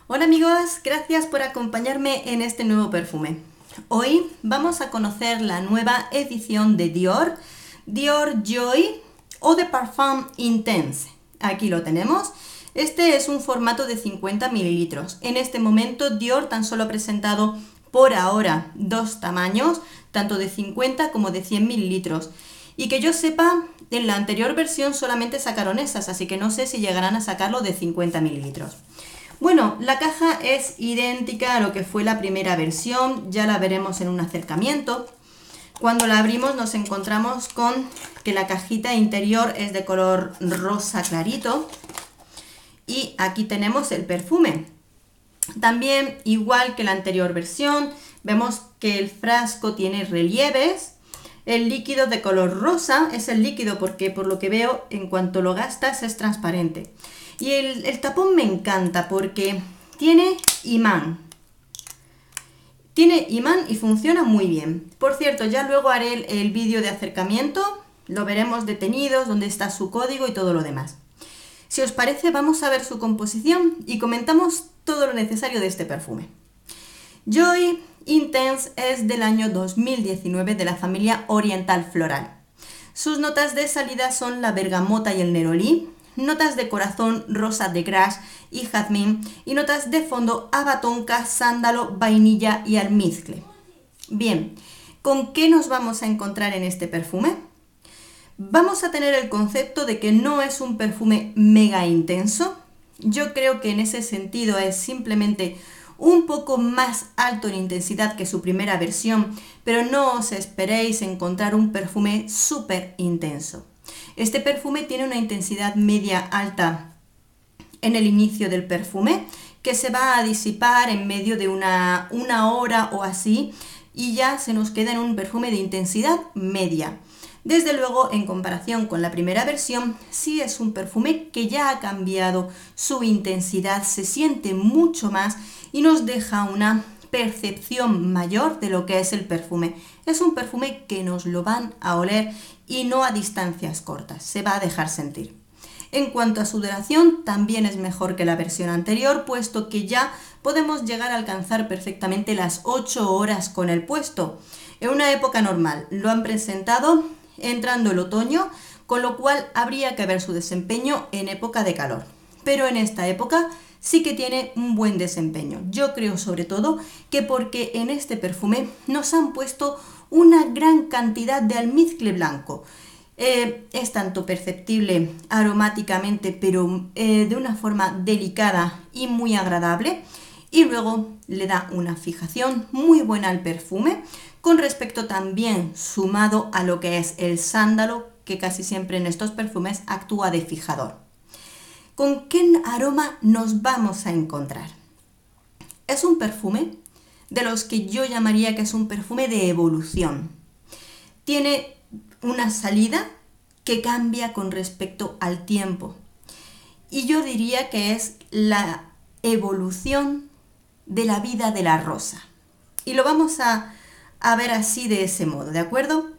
Hola amigos, gracias por acompañarme en este nuevo perfume. Hoy vamos a conocer la nueva edición de Dior, Dior Joy Eau de Parfum Intense. Aquí lo tenemos. Este es un formato de 50 mililitros. En este momento Dior tan solo ha presentado por ahora dos tamaños, tanto de 50 como de 100 mililitros. Y que yo sepa, en la anterior versión solamente sacaron esas, así que no sé si llegarán a sacarlo de 50 mililitros. Bueno, la caja es idéntica a lo que fue la primera versión, ya la veremos en un acercamiento. Cuando la abrimos nos encontramos con que la cajita interior es de color rosa clarito y aquí tenemos el perfume. También, igual que la anterior versión, vemos que el frasco tiene relieves. El líquido de color rosa es el líquido porque por lo que veo en cuanto lo gastas es transparente. Y el tapón me encanta porque tiene imán. Tiene imán y funciona muy bien. Por cierto, ya luego haré el vídeo de acercamiento. Lo veremos detenidos, dónde está su código y todo lo demás. Si os parece, vamos a ver su composición y comentamos todo lo necesario de este perfume. Joy Intense es del año 2019 de la familia Oriental Floral. Sus notas de salida son la bergamota y el nerolí, notas de corazón rosa de grass y jazmín y notas de fondo abatonca, sándalo, vainilla y almizcle. Bien, ¿con qué nos vamos a encontrar en este perfume? Vamos a tener el concepto de que no es un perfume mega intenso. Yo creo que en ese sentido es simplemente un poco más alto en intensidad que su primera versión, pero no os esperéis encontrar un perfume súper intenso. Este perfume tiene una intensidad media alta en el inicio del perfume, que se va a disipar en medio de una hora o así, y ya se nos queda en un perfume de intensidad media. Desde luego, en comparación con la primera versión, sí es un perfume que ya ha cambiado su intensidad, se siente mucho más y nos deja una percepción mayor de lo que es el perfume. Es un perfume que nos lo van a oler y no a distancias cortas, se va a dejar sentir. En cuanto a su duración, también es mejor que la versión anterior, puesto que ya podemos llegar a alcanzar perfectamente las 8 horas con el puesto. En una época normal lo han presentado entrando el otoño, con lo cual habría que ver su desempeño en época de calor. Pero en esta época sí que tiene un buen desempeño. Yo creo sobre todo que porque en este perfume nos han puesto una gran cantidad de almizcle blanco. Es tanto perceptible aromáticamente, pero de una forma delicada y muy agradable. Y luego le da una fijación muy buena al perfume, con respecto también sumado a lo que es el sándalo, que casi siempre en estos perfumes actúa de fijador. ¿Con qué aroma nos vamos a encontrar? Es un perfume de los que yo llamaría que es un perfume de evolución. Tiene una salida que cambia con respecto al tiempo. Y yo diría que es la evolución de la vida de la rosa. Y lo vamos a ver así de ese modo, ¿de acuerdo?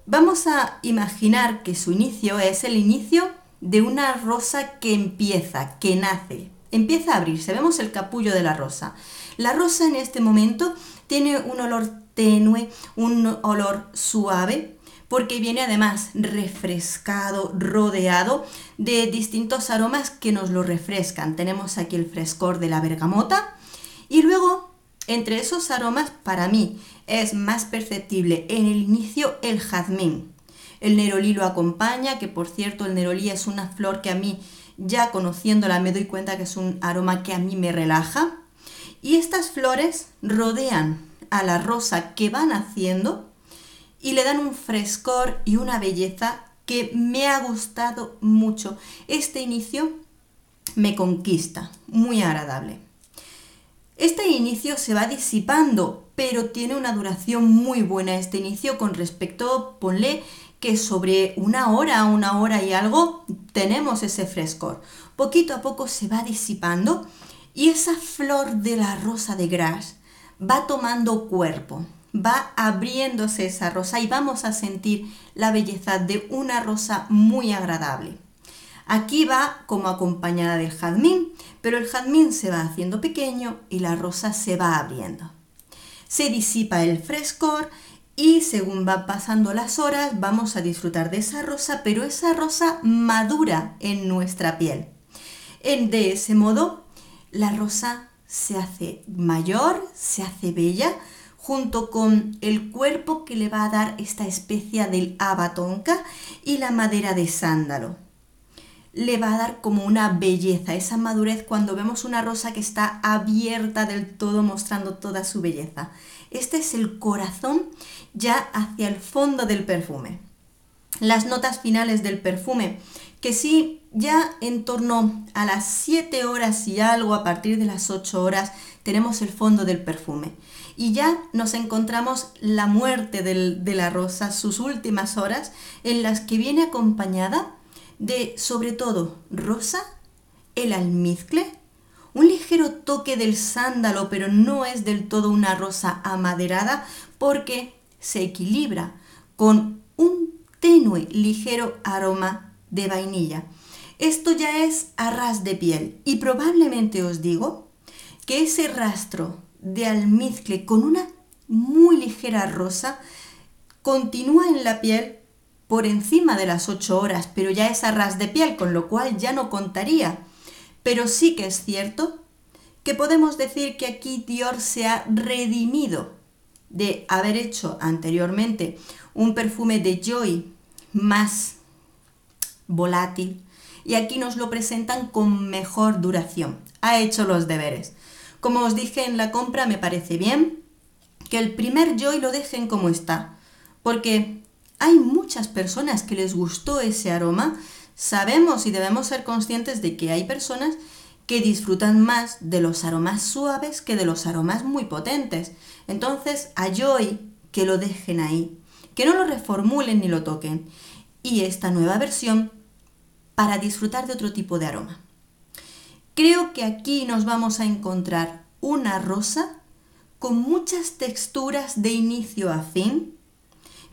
Vamos a imaginar que su inicio es el inicio de una rosa que empieza, que nace, empieza a abrirse. Vemos el capullo de la rosa. La rosa en este momento tiene un olor tenue, un olor suave, porque viene además refrescado, rodeado de distintos aromas que nos lo refrescan. Tenemos aquí el frescor de la bergamota y luego entre esos aromas para mí es más perceptible en el inicio el jazmín. El nerolí lo acompaña, que por cierto el nerolí es una flor que a mí ya conociéndola me doy cuenta que es un aroma que a mí me relaja. Y estas flores rodean a la rosa que van haciendo y le dan un frescor y una belleza que me ha gustado mucho. Este inicio me conquista, muy agradable. Este inicio se va disipando, pero tiene una duración muy buena este inicio con respecto, ponle que sobre una hora y algo, tenemos ese frescor. Poquito a poco se va disipando y esa flor de la rosa de Grasse va tomando cuerpo, va abriéndose esa rosa y vamos a sentir la belleza de una rosa muy agradable. Aquí va como acompañada del jazmín, pero el jazmín se va haciendo pequeño y la rosa se va abriendo. Se disipa el frescor y según van pasando las horas vamos a disfrutar de esa rosa, pero esa rosa madura en nuestra piel. De ese modo, la rosa se hace mayor, se hace bella, junto con el cuerpo que le va a dar esta especia del haba tonka y la madera de sándalo. Le va a dar como una belleza, esa madurez cuando vemos una rosa que está abierta del todo, mostrando toda su belleza. Este es el corazón ya hacia el fondo del perfume. Las notas finales del perfume, que sí, ya en torno a las 7 horas y algo, a partir de las 8 horas, tenemos el fondo del perfume. Y ya nos encontramos la muerte de la rosa, sus últimas horas, en las que viene acompañada de, sobre todo, rosa, el almizcle, un ligero toque del sándalo, pero no es del todo una rosa amaderada porque se equilibra con un tenue, ligero aroma de vainilla. Esto ya es a ras de piel y probablemente os digo que ese rastro de almizcle con una muy ligera rosa continúa en la piel por encima de las 8 horas, pero ya es a ras de piel, con lo cual ya no contaría. Pero sí que es cierto que podemos decir que aquí Dior se ha redimido de haber hecho anteriormente un perfume de Joy más volátil y aquí nos lo presentan con mejor duración. Ha hecho los deberes. Como os dije en la compra, me parece bien que el primer Joy lo dejen como está, porque hay muchas personas que les gustó ese aroma. Sabemos y debemos ser conscientes de que hay personas que disfrutan más de los aromas suaves que de los aromas muy potentes. Entonces, a Joy que lo dejen ahí, que no lo reformulen ni lo toquen. Y esta nueva versión para disfrutar de otro tipo de aroma. Creo que aquí nos vamos a encontrar una rosa con muchas texturas de inicio a fin,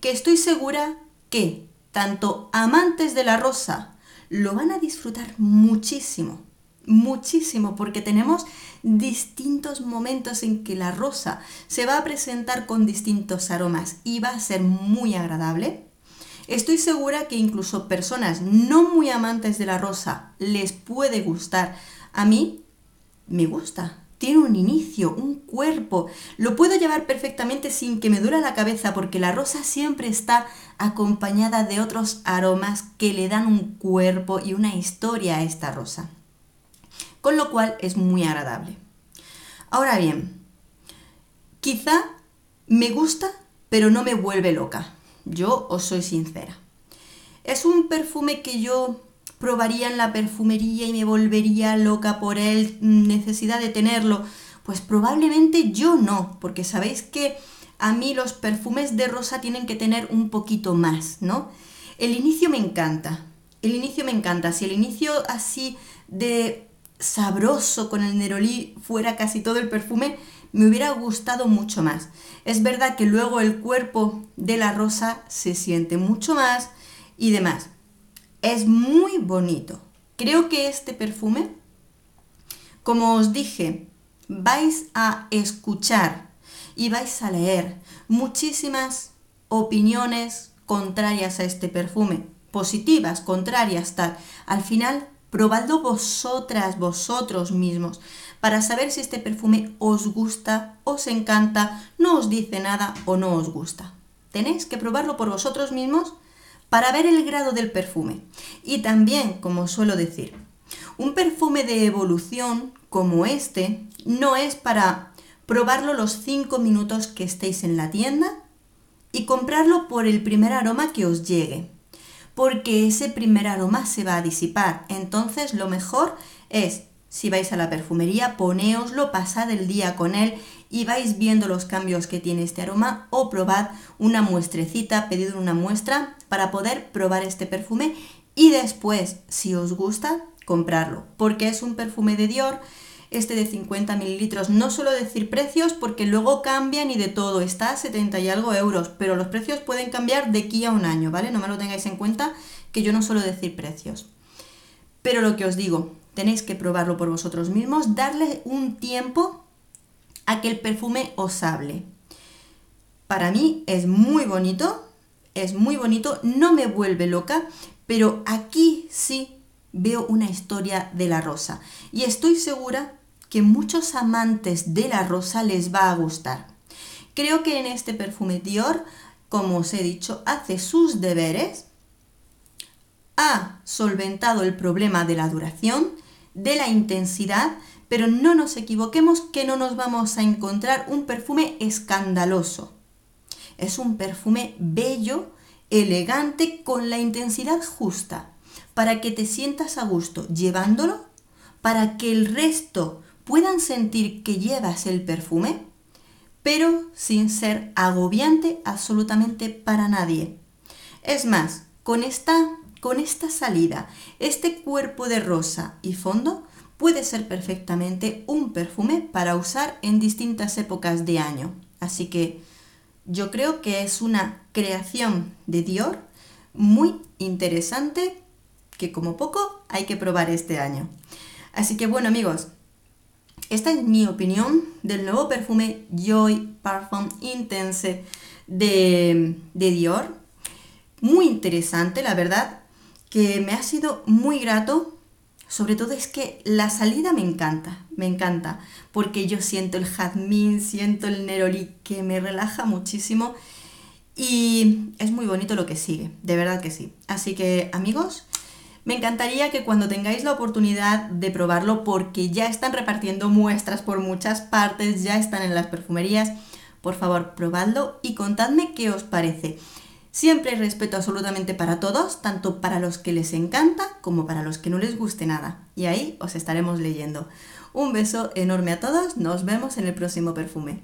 que estoy segura que tanto amantes de la rosa lo van a disfrutar muchísimo, muchísimo, porque tenemos distintos momentos en que la rosa se va a presentar con distintos aromas y va a ser muy agradable. Estoy segura que incluso personas no muy amantes de la rosa les puede gustar. A mí me gusta. Tiene un inicio, un cuerpo. Lo puedo llevar perfectamente sin que me duela la cabeza porque la rosa siempre está acompañada de otros aromas que le dan un cuerpo y una historia a esta rosa. Con lo cual es muy agradable. Ahora bien, quizá me gusta, pero no me vuelve loca. Yo os soy sincera. Es un perfume que yo probaría en la perfumería y me volvería loca por él, necesidad de tenerlo. Pues probablemente yo no, porque sabéis que a mí los perfumes de rosa tienen que tener un poquito más, ¿no? El inicio me encanta. El inicio me encanta. Si el inicio así de sabroso con el nerolí fuera casi todo el perfume, me hubiera gustado mucho más. Es verdad que luego el cuerpo de la rosa se siente mucho más y demás. Es muy bonito. Creo que este perfume, como os dije, vais a escuchar y vais a leer muchísimas opiniones contrarias a este perfume. Positivas, contrarias, tal. Al final, probadlo vosotros mismos, para saber si este perfume os gusta, os encanta, no os dice nada o no os gusta. Tenéis que probarlo por vosotros mismos para ver el grado del perfume. Y también, como suelo decir, un perfume de evolución como este no es para probarlo los 5 minutos que estéis en la tienda y comprarlo por el primer aroma que os llegue, porque ese primer aroma se va a disipar. Entonces lo mejor es, si vais a la perfumería, ponéoslo, pasad el día con él y vais viendo los cambios que tiene este aroma, o probad una muestrecita, pedid una muestra para poder probar este perfume y después, si os gusta, comprarlo, porque es un perfume de Dior, este de 50 mililitros. No suelo decir precios porque luego cambian y de todo, está a 70 y algo euros, pero los precios pueden cambiar de aquí a un año, ¿vale? No me lo tengáis en cuenta, que yo no suelo decir precios. Pero lo que os digo, tenéis que probarlo por vosotros mismos, darle un tiempo a que el perfume os hable. Para mí es muy bonito, no me vuelve loca, pero aquí sí veo una historia de la rosa. Y estoy segura que muchos amantes de la rosa les va a gustar. Creo que en este perfume Dior, como os he dicho, hace sus deberes, ha solventado el problema de la duración, de la intensidad, pero no nos equivoquemos que no nos vamos a encontrar un perfume escandaloso. Es un perfume bello, elegante, con la intensidad justa, para que te sientas a gusto llevándolo, para que el resto puedan sentir que llevas el perfume, pero sin ser agobiante absolutamente para nadie. Es más, con esta salida, este cuerpo de rosa y fondo, puede ser perfectamente un perfume para usar en distintas épocas de año. Así que yo creo que es una creación de Dior muy interesante que como poco hay que probar este año. Así que bueno amigos, esta es mi opinión del nuevo perfume Joy Parfum Intense de Dior. Muy interesante, la verdad, que me ha sido muy grato. Sobre todo es que la salida me encanta, porque yo siento el jazmín, siento el neroli que me relaja muchísimo y es muy bonito lo que sigue, de verdad que sí. Así que amigos, me encantaría que cuando tengáis la oportunidad de probarlo, porque ya están repartiendo muestras por muchas partes, ya están en las perfumerías, por favor probadlo y contadme qué os parece. Siempre hay respeto absolutamente para todos, tanto para los que les encanta como para los que no les guste nada. Y ahí os estaremos leyendo. Un beso enorme a todos, nos vemos en el próximo perfume.